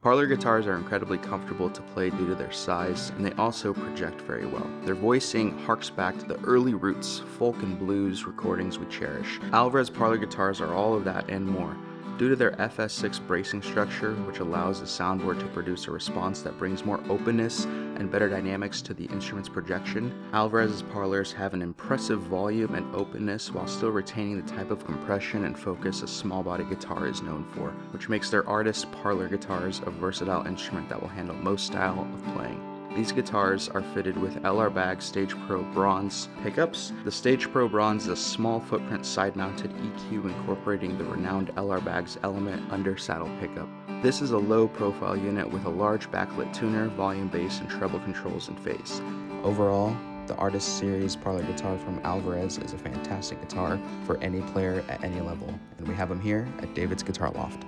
Parlor guitars are incredibly comfortable to play due to their size, and they also project very well. Their voicing harks back to the early roots, folk and blues recordings we cherish. Alvarez parlor guitars are all of that and more. Due to their FS6 bracing structure, which allows the soundboard to produce a response that brings more openness and better dynamics to the instrument's projection, Alvarez's parlors have an impressive volume and openness while still retaining the type of compression and focus a small body guitar is known for, which makes their artist parlor guitars a versatile instrument that will handle most style of playing. These guitars are fitted with LR Baggs Stage Pro Bronze pickups. The Stage Pro Bronze is a small footprint side-mounted EQ incorporating the renowned LR Baggs Element under saddle pickup. This is a low-profile unit with a large backlit tuner, volume, bass, and treble controls and phase. Overall, the Artist Series parlor guitar from Alvarez is a fantastic guitar for any player at any level, and we have them here at David's Guitar Loft.